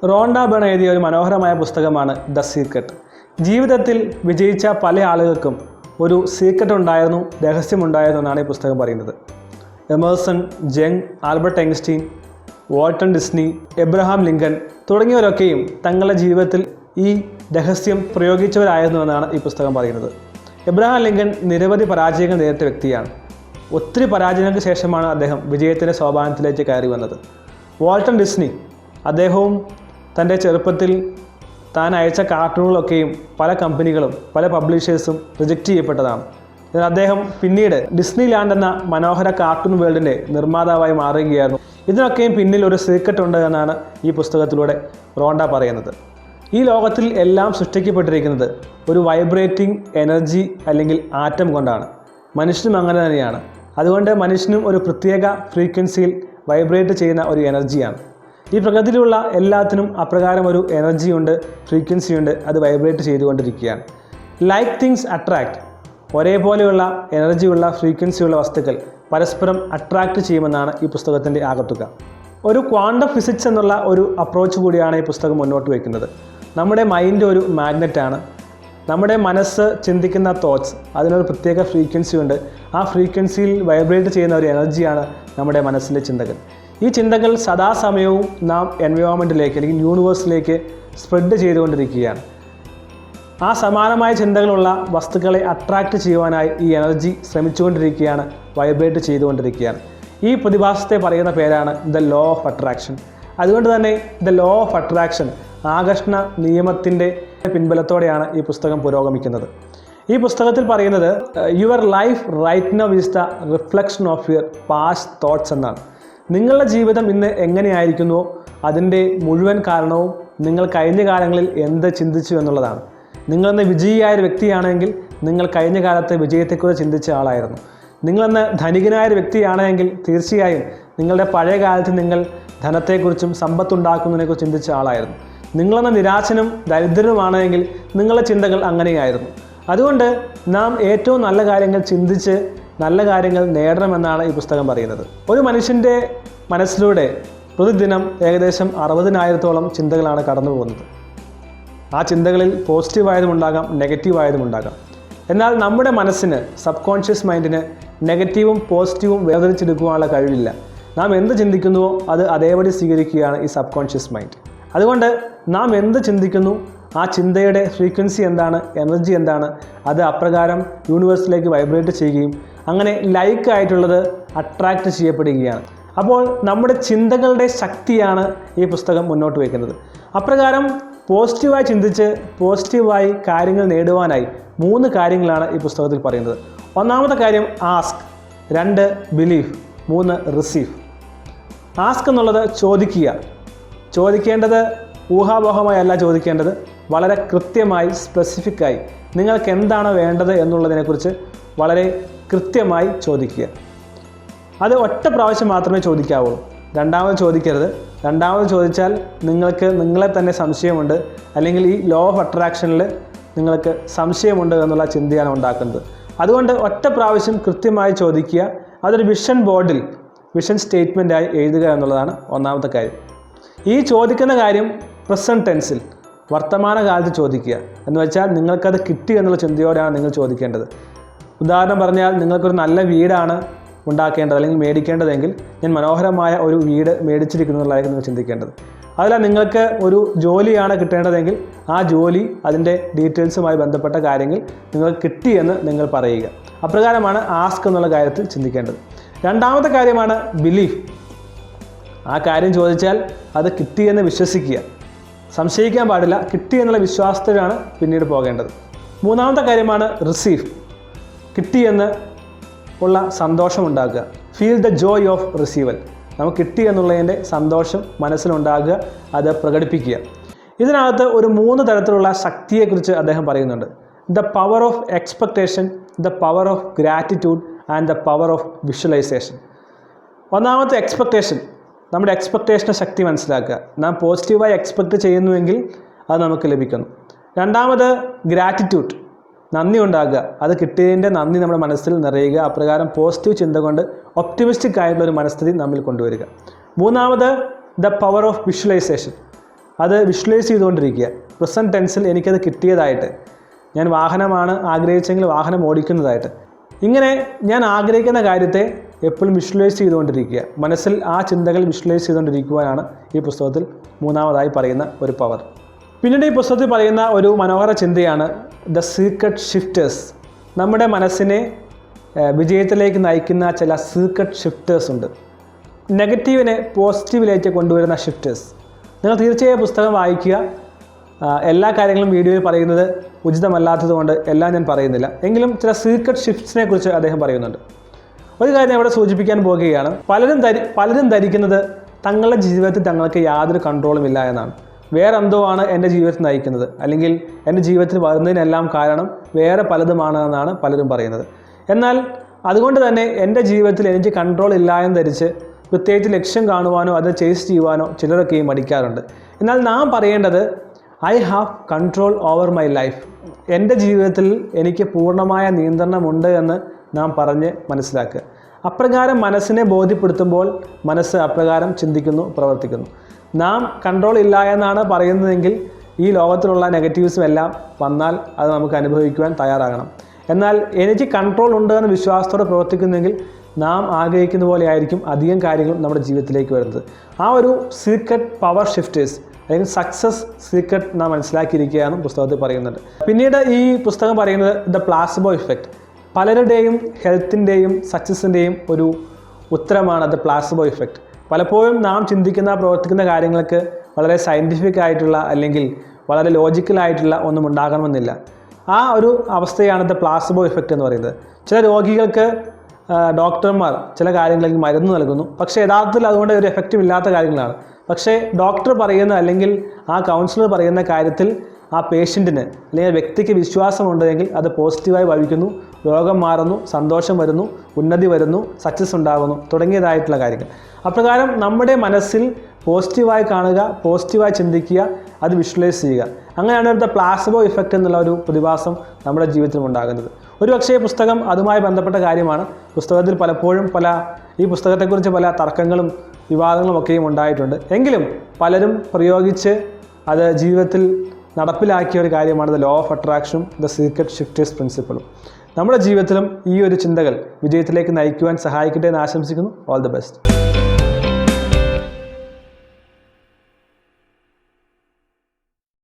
Rhonda burn എഴുതിയ ഒരു മനോഹരമായ പുസ്തകമാണ് ദ സീക്രട്ട്. ജീവിതത്തിൽ വിജയിച്ച പല ആളുകൾക്കും ഒരു സീക്രട്ട് ഉണ്ടായിരുന്നു, രഹസ്യമുണ്ടായിരുന്നു എന്നാണ് ഈ പുസ്തകം പറയുന്നത്. Emerson, Jung, Albert Einstein, Walton Disney, Abraham Lincoln തുടങ്ങിയവരൊക്കെയും തങ്ങളുടെ ജീവിതത്തിൽ ഈ രഹസ്യം പ്രയോഗിച്ചവരായിരുന്നുവെന്നാണ് ഈ പുസ്തകം പറയുന്നത്. എബ്രഹാം ലിങ്കൺ നിരവധി പരാജയങ്ങൾ നേരിട്ട വ്യക്തിയാണ്. ഒത്തിരി പരാജയങ്ങൾക്ക് ശേഷമാണ് അദ്ദേഹം വിജയത്തിൻ്റെ സോപാനത്തിലേക്ക് കയറി വന്നത്. വാൾട്ടൺ ഡിസ്നി, അദ്ദേഹവും തൻ്റെ ചെറുപ്പത്തിൽ താൻ അയച്ച കാർട്ടൂണുകളൊക്കെയും പല കമ്പനികളും പല പബ്ലിഷേഴ്സും റിജക്റ്റ് ചെയ്യപ്പെട്ടതാണ്. എന്നാൽ അദ്ദേഹം പിന്നീട് ഡിസ്നി ലാൻഡ് എന്ന മനോഹര കാർട്ടൂൺ വേൾഡിൻ്റെ നിർമ്മാതാവായി മാറുകയായിരുന്നു. ഇതിനൊക്കെയും പിന്നിൽ ഒരു സീക്രട്ട് ഉണ്ട് എന്നാണ് ഈ പുസ്തകത്തിലൂടെ റോണ്ട പറയുന്നത്. ഈ ലോകത്തിൽ എല്ലാം സൃഷ്ടിക്കപ്പെട്ടിരിക്കുന്നത് ഒരു വൈബ്രേറ്റിംഗ് എനർജി അല്ലെങ്കിൽ ആറ്റം കൊണ്ടാണ്. മനുഷ്യനും അങ്ങനെ തന്നെയാണ്. അതുകൊണ്ട് മനുഷ്യനും ഒരു പ്രത്യേക ഫ്രീക്വൻസിയിൽ വൈബ്രേറ്റ് ചെയ്യുന്ന ഒരു എനർജിയാണ്. ഈ പ്രകൃതിയിലുള്ള എല്ലാത്തിനും അപ്രകാരം ഒരു എനർജിയുണ്ട്, ഫ്രീക്വൻസിയുണ്ട്, അത് വൈബ്രേറ്റ് ചെയ്തുകൊണ്ടിരിക്കുകയാണ്. ലൈക്ക് തിങ്സ് അട്രാക്റ്റ്, ഒരേപോലെയുള്ള എനർജിയുള്ള ഫ്രീക്വൻസിയുള്ള വസ്തുക്കൾ പരസ്പരം അട്രാക്റ്റ് ചെയ്യുമെന്നാണ് ഈ പുസ്തകത്തിൻ്റെ ആകത്തുക. ഒരു ക്വാണ്ടം ഫിസിക്സ് എന്നുള്ള ഒരു അപ്രോച്ച് കൂടിയാണ് ഈ പുസ്തകം മുന്നോട്ട് വയ്ക്കുന്നത്. നമ്മുടെ മൈൻഡ് ഒരു മാഗ്നറ്റാണ്. നമ്മുടെ മനസ്സ് ചിന്തിക്കുന്ന തോട്ട്സ്, അതിനൊരു പ്രത്യേക ഫ്രീക്വൻസി ഉണ്ട്. ആ ഫ്രീക്വൻസിയിൽ വൈബ്രേറ്റ് ചെയ്യുന്ന ഒരു എനർജിയാണ് നമ്മുടെ മനസ്സിലെ ചിന്തകൾ. ഈ ചിന്തകൾ സദാസമയവും നാം എൻവയോൺമെൻറ്റിലേക്ക് അല്ലെങ്കിൽ യൂണിവേഴ്സിലേക്ക് സ്പ്രെഡ് ചെയ്തുകൊണ്ടിരിക്കുകയാണ്. ആ സമാനമായ ചിന്തകളുള്ള വസ്തുക്കളെ അട്രാക്റ്റ് ചെയ്യുവാനായി ഈ എനർജി ശ്രമിച്ചുകൊണ്ടിരിക്കുകയാണ്, വൈബ്രേറ്റ് ചെയ്തുകൊണ്ടിരിക്കുകയാണ്. ഈ പ്രതിഭാസത്തെ പറയുന്ന പേരാണ് ദ ലോ ഓഫ് അട്രാക്ഷൻ. അതുകൊണ്ട് തന്നെ ദ ലോ ഓഫ് അട്രാക്ഷൻ, ആകർഷണ നിയമത്തിൻ്റെ പിൻബലത്തോടെയാണ് ഈ പുസ്തകം പുരോഗമിക്കുന്നത്. ഈ പുസ്തകത്തിൽ പറയുന്നത് your life right now is the reflection of your past thoughts എന്നാണ്. നിങ്ങളുടെ ജീവിതം ഇന്ന് എങ്ങനെയായിരിക്കുന്നുവോ അതിൻ്റെ മുഴുവൻ കാരണവും നിങ്ങൾ കഴിഞ്ഞ കാലങ്ങളിൽ എന്ത് ചിന്തിച്ചു എന്നുള്ളതാണ്. നിങ്ങളെന്ന് വിജയിയായൊരു വ്യക്തിയാണെങ്കിൽ നിങ്ങൾ കഴിഞ്ഞ കാലത്തെ വിജയത്തെക്കുറിച്ച് ചിന്തിച്ച ആളായിരുന്നു. നിങ്ങളെന്ന് ധനികനായൊരു വ്യക്തിയാണെങ്കിൽ തീർച്ചയായും നിങ്ങളുടെ പഴയ കാലത്ത് നിങ്ങൾ ധനത്തെക്കുറിച്ചും സമ്പത്തുണ്ടാക്കുന്നതിനെക്കുറിച്ച് ചിന്തിച്ച ആളായിരുന്നു. നിങ്ങളെന്ന നിരാശനും ദരിദ്രനുമാണെങ്കിൽ നിങ്ങളുടെ ചിന്തകൾ അങ്ങനെയായിരുന്നു. അതുകൊണ്ട് നാം ഏറ്റവും നല്ല കാര്യങ്ങൾ ചിന്തിച്ച് നല്ല കാര്യങ്ങൾ നേടണമെന്നാണ് ഈ പുസ്തകം പറയുന്നത്. ഒരു മനുഷ്യൻ്റെ മനസ്സിലൂടെ പ്രതിദിനം ഏകദേശം 60,000-ഓളം ചിന്തകളാണ് കടന്നു പോകുന്നത്. ആ ചിന്തകളിൽ പോസിറ്റീവായതും ഉണ്ടാകാം, നെഗറ്റീവായതും ഉണ്ടാകാം. എന്നാൽ നമ്മുടെ മനസ്സിന്, സബ് കോൺഷ്യസ് മൈൻഡിന് നെഗറ്റീവും പോസിറ്റീവും വേർതിരിച്ചെടുക്കുവാനുള്ള കഴിവില്ല. നാം എന്ത് ചിന്തിക്കുന്നുവോ അത് അതേപടി സ്വീകരിക്കുകയാണ് ഈ സബ് കോൺഷ്യസ് മൈൻഡ്. അതുകൊണ്ട് നാം എന്ത് ചിന്തിക്കുന്നു, ആ ചിന്തയുടെ ഫ്രീക്വൻസി എന്താണ്, എനർജി എന്താണ്, അത് അപ്രകാരം യൂണിവേഴ്സിലേക്ക് വൈബ്രേറ്റ് ചെയ്യുകയും അങ്ങനെ ലൈക്കായിട്ടുള്ളത് അട്രാക്റ്റ് ചെയ്യപ്പെടുകയാണ്. അപ്പോൾ നമ്മുടെ ചിന്തകളുടെ ശക്തിയാണ് ഈ പുസ്തകം മുന്നോട്ട് വയ്ക്കുന്നത്. അപ്രകാരം പോസിറ്റീവായി ചിന്തിച്ച് പോസിറ്റീവായി കാര്യങ്ങൾ നേടുവാനായി 3 കാര്യങ്ങളാണ് ഈ പുസ്തകത്തിൽ പറയുന്നത്. ഒന്നാമത്തെ കാര്യം ആസ്ക്, 2 ബിലീവ്, 3 റിസീവ്. ആസ്ക് എന്നുള്ളത് ചോദിക്കുക. ചോദിക്കേണ്ടത് ഊഹാപോഹമായല്ല ചോദിക്കേണ്ടത്, വളരെ കൃത്യമായി സ്പെസിഫിക്കായി നിങ്ങൾക്ക് എന്താണ് വേണ്ടത് എന്നുള്ളതിനെക്കുറിച്ച് വളരെ കൃത്യമായി ചോദിക്കുക. അത് ഒറ്റ പ്രാവശ്യം മാത്രമേ ചോദിക്കാവുള്ളൂ. രണ്ടാമത് ചോദിക്കരുത്. രണ്ടാമത് ചോദിച്ചാൽ നിങ്ങൾക്ക് നിങ്ങളെ തന്നെ സംശയമുണ്ട്, അല്ലെങ്കിൽ ഈ ലോ ഓഫ് അട്രാക്ഷനിൽ നിങ്ങൾക്ക് സംശയമുണ്ട് എന്നുള്ള ചിന്തയാണ് ഉണ്ടാക്കുന്നത്. അതുകൊണ്ട് ഒറ്റ പ്രാവശ്യം കൃത്യമായി ചോദിക്കുക. അതൊരു വിഷൻ ബോർഡിൽ വിഷൻ സ്റ്റേറ്റ്മെൻറ്റായി എഴുതുക എന്നുള്ളതാണ് ഒന്നാമത്തെ കാര്യം. ഈ ചോദിക്കുന്ന കാര്യം പ്രസൻറ്റ് ടെൻസിൽ, വർത്തമാനകാലത്ത് ചോദിക്കുക. എന്ന് വെച്ചാൽ നിങ്ങൾക്കത് കിട്ടി എന്നുള്ള ചിന്തയോടെയാണ് നിങ്ങൾ ചോദിക്കേണ്ടത്. ഉദാഹരണം പറഞ്ഞാൽ നിങ്ങൾക്കൊരു നല്ല വീടാണ് ഉണ്ടാക്കേണ്ടത് അല്ലെങ്കിൽ മേടിക്കേണ്ടതെങ്കിൽ ഞാൻ മനോഹരമായ ഒരു വീട് മേടിച്ചിരിക്കുന്നതായിരിക്കും നിങ്ങൾ ചിന്തിക്കേണ്ടത്. അതല്ല, നിങ്ങൾക്ക് ഒരു ജോലിയാണ് കിട്ടേണ്ടതെങ്കിൽ ആ ജോലി, അതിൻ്റെ ഡീറ്റെയിൽസുമായി ബന്ധപ്പെട്ട കാര്യങ്ങൾ നിങ്ങൾക്ക് കിട്ടിയെന്ന് നിങ്ങൾ പറയുക. അപ്രകാരമാണ് ആസ്ക് എന്നുള്ള കാര്യത്തിൽ ചിന്തിക്കേണ്ടത്. രണ്ടാമത്തെ കാര്യമാണ് ബിലീഫ്. ആ കാര്യം ചോദിച്ചാൽ അത് കിട്ടിയെന്ന് വിശ്വസിക്കുക, സംശയിക്കാൻ പാടില്ല. കിട്ടിയെന്നുള്ള വിശ്വാസത്തിലാണ് പിന്നീട് പോകേണ്ടത്. മൂന്നാമത്തെ കാര്യമാണ് റിസീവ്. കിട്ടിയെന്ന് ഉള്ള സന്തോഷമുണ്ടാക്കുക. Feel the joy of receival. നമുക്ക് കിട്ടി എന്നുള്ളതിൻ്റെ സന്തോഷം മനസ്സിലുണ്ടാകുക, അത് പ്രകടിപ്പിക്കുക. ഇതിനകത്ത് ഒരു 3 തരത്തിലുള്ള ശക്തിയെക്കുറിച്ച് അദ്ദേഹം പറയുന്നുണ്ട്. The power of expectation, the power of gratitude and the power of visualisation. ഒന്നാമത്തെ എക്സ്പെക്റ്റേഷൻ. നമ്മുടെ എക്സ്പെക്റ്റേഷൻ്റെ ശക്തി മനസ്സിലാക്കുക. നാം പോസിറ്റീവായി എക്സ്പെക്റ്റ് ചെയ്യുന്നുവെങ്കിൽ അത് നമുക്ക് ലഭിക്കുന്നു. രണ്ടാമത് ഗ്രാറ്റിറ്റ്യൂഡ്, നന്ദി ഉണ്ടാകുക. അത് കിട്ടിയതിൻ്റെ നന്ദി നമ്മുടെ മനസ്സിൽ നിറയുക. അപ്രകാരം പോസിറ്റീവ് ചിന്ത കൊണ്ട് ഒപ്റ്റിമിസ്റ്റിക് ആയിട്ടുള്ളൊരു മനസ്ഥിതി നമ്മിൽ കൊണ്ടുവരിക. മൂന്നാമത് ദ പവർ ഓഫ് വിഷ്വലൈസേഷൻ. അത് വിഷ്വലൈസ് ചെയ്തുകൊണ്ടിരിക്കുക. പ്രസൻറ്റ് ടെൻസിൽ എനിക്കത് കിട്ടിയതായിട്ട്, ഞാൻ വാഹനമാണ് ആഗ്രഹിച്ചെങ്കിൽ വാഹനം ഓടിക്കുന്നതായിട്ട്, ഇങ്ങനെ ഞാൻ ആഗ്രഹിക്കുന്ന കാര്യത്തെ എപ്പോഴും വിഷ്വലൈസ് ചെയ്തുകൊണ്ടിരിക്കുക. മനസ്സിൽ ആ ചിന്തകൾ വിഷ്വലൈസ് ചെയ്തുകൊണ്ടിരിക്കുവാനാണ് ഈ പുസ്തകത്തിൽ മൂന്നാമതായി പറയുന്ന ഒരു പവർ. പിന്നീട് ഈ പുസ്തകത്തിൽ പറയുന്ന ഒരു മനോഹര ചിന്തയാണ് ദ സീക്രട്ട് ഷിഫ്റ്റേഴ്സ്. നമ്മുടെ മനസ്സിനെ വിജയത്തിലേക്ക് നയിക്കുന്ന ചില സീക്രട്ട് ഷിഫ്റ്റേഴ്സ് ഉണ്ട്. നെഗറ്റീവിനെ പോസിറ്റീവിലേക്ക് കൊണ്ടുവരുന്ന ഷിഫ്റ്റേഴ്സ്. നിങ്ങൾ തീർച്ചയായും പുസ്തകം വായിക്കുക. എല്ലാ കാര്യങ്ങളും വീഡിയോയിൽ പറയുന്നത് ഉചിതമല്ലാത്തതുകൊണ്ട് എല്ലാം ഞാൻ പറയുന്നില്ല. എങ്കിലും ചില സീക്രട്ട് ഷിഫ്റ്റ്സിനെ കുറിച്ച് അദ്ദേഹം പറയുന്നുണ്ട്. ഒരു കാര്യം ഇവിടെ സൂചിപ്പിക്കാൻ പോകുകയാണ്. പലരും ധരിക്കുന്നത് തങ്ങളുടെ ജീവിതത്തിൽ തങ്ങൾക്ക് യാതൊരു കൺട്രോളും ഇല്ല എന്നാണ്. വേറെ എന്തോ ആണ് എൻ്റെ ജീവിതത്തിൽ നയിക്കുന്നത്, അല്ലെങ്കിൽ എൻ്റെ ജീവിതത്തിൽ വരുന്നതിനെല്ലാം കാരണം വേറെ പലതുമാണ് എന്നാണ് പലരും പറയുന്നത്. എന്നാൽ അതുകൊണ്ട് തന്നെ എൻ്റെ ജീവിതത്തിൽ എനിക്ക് കൺട്രോൾ ഇല്ല എന്ന് ധരിച്ച് പ്രത്യേകിച്ച് ലക്ഷ്യം കാണുവാനോ അത് ചേസ് ചെയ്യുവാനോ ചിലരൊക്കെയും മടിക്കാറുണ്ട്. എന്നാൽ നാം പറയേണ്ടത് I have control over my life. എൻ്റെ ജീവിതത്തിൽ എനിക്ക് പൂർണ്ണമായ നിയന്ത്രണമുണ്ട് എന്ന് നാം പറഞ്ഞ് മനസ്സിലാക്കുക. അപ്രകാരം മനസ്സിനെ ബോധ്യപ്പെടുത്തുമ്പോൾ മനസ്സ് അപ്രകാരം ചിന്തിക്കുന്നു, പ്രവർത്തിക്കുന്നു. നാം കൺട്രോൾ ഇല്ല എന്നാണ് പറയുന്നതെങ്കിൽ ഈ ലോകത്തിലുള്ള നെഗറ്റീവ്സും എല്ലാം വന്നാൽ അത് നമുക്ക് അനുഭവിക്കുവാൻ തയ്യാറാകണം. എന്നാൽ എനിക്ക് കൺട്രോൾ ഉണ്ട് എന്ന് വിശ്വാസത്തോടെ പ്രവർത്തിക്കുന്നെങ്കിൽ നാം ആഗ്രഹിക്കുന്ന പോലെ ആയിരിക്കും അധികം കാര്യങ്ങളും നമ്മുടെ ജീവിതത്തിലേക്ക് വരുന്നത്. ആ ഒരു സീക്രട്ട് പവർ ഷിഫ്റ്റേഴ്സ് അല്ലെങ്കിൽ സക്സസ് സീക്രട്ട് നാം മനസ്സിലാക്കിയിരിക്കുകയാണ് പുസ്തകത്തിൽ പറയുന്നത്. പിന്നീട് ഈ പുസ്തകം പറയുന്നത് ദ പ്ലാസിബോ ഇഫക്റ്റ്. പലരുടെയും ഹെൽത്തിൻ്റെയും സക്സസിൻ്റെയും ഒരു ഉത്തരമാണ് ദ പ്ലാസിബോ ഇഫക്റ്റ്. പലപ്പോഴും നാം ചിന്തിക്കുന്ന പ്രവർത്തിക്കുന്ന കാര്യങ്ങൾക്ക് വളരെ സയൻറ്റിഫിക് ആയിട്ടുള്ള അല്ലെങ്കിൽ വളരെ ലോജിക്കലായിട്ടുള്ള ഒന്നും ഉണ്ടാകണമെന്നില്ല. ആ ഒരു അവസ്ഥയാണ് ദ പ്ലാസിബോ ഇഫക്റ്റ് എന്ന് പറയുന്നത്. ചില രോഗികൾക്ക് ഡോക്ടർമാർ ചില കാര്യങ്ങൾക്ക് മരുന്ന് നൽകുന്നു, പക്ഷേ യഥാർത്ഥത്തിൽ അതുകൊണ്ട് ഒരു എഫക്റ്റീവ് ഇല്ലാത്ത കാര്യങ്ങളാണ്. പക്ഷേ ഡോക്ടർ പറയുന്ന അല്ലെങ്കിൽ ആ കൗൺസിലർ പറയുന്ന കാര്യത്തിൽ ആ പേഷ്യൻറ്റിന് അല്ലെങ്കിൽ വ്യക്തിക്ക് വിശ്വാസമുണ്ടെങ്കിൽ അത് പോസിറ്റീവായി ഭവിക്കുന്നു, രോഗം മാറുന്നു, സന്തോഷം വരുന്നു, ഉന്നതി വരുന്നു, സക്സസ് ഉണ്ടാകുന്നു തുടങ്ങിയതായിട്ടുള്ള കാര്യങ്ങൾ. അപ്രകാരം നമ്മുടെ മനസ്സിൽ പോസിറ്റീവായി കാണുക, പോസിറ്റീവായി ചിന്തിക്കുക, അത് വിഷ്വലൈസ് ചെയ്യുക. അങ്ങനെയാണ് ദ പ്ലാസിബോ ഇഫക്റ്റ് എന്നുള്ള ഒരു പ്രതിഭാസം നമ്മുടെ ജീവിതത്തിൽ ഉണ്ടാകുന്നത്. ഒരുപക്ഷേ പുസ്തകം അതുമായി ബന്ധപ്പെട്ട കാര്യമാണ്. പുസ്തകത്തിൽ പലപ്പോഴും ഈ പുസ്തകത്തെക്കുറിച്ച് പല തർക്കങ്ങളും വിവാദങ്ങളും ഒക്കെയും ഉണ്ടായിട്ടുണ്ട്. എങ്കിലും പലരും പ്രയോഗിച്ച് അത് ജീവിതത്തിൽ നടപ്പിലാക്കിയ ഒരു കാര്യമാണ് ദ ലോ ഓഫ് അട്രാക്ഷനും ദ സീക്രട്ട് ഷിഫ്റ്റേഴ്സ് പ്രിൻസിപ്പിളും. നമ്മുടെ ജീവിതത്തിലും ഈ ഒരു ചിന്തകൾ വിജയത്തിലേക്ക് നയിക്കുവാൻ സഹായിക്കട്ടെ എന്ന് ആശംസിക്കുന്നു. All the best.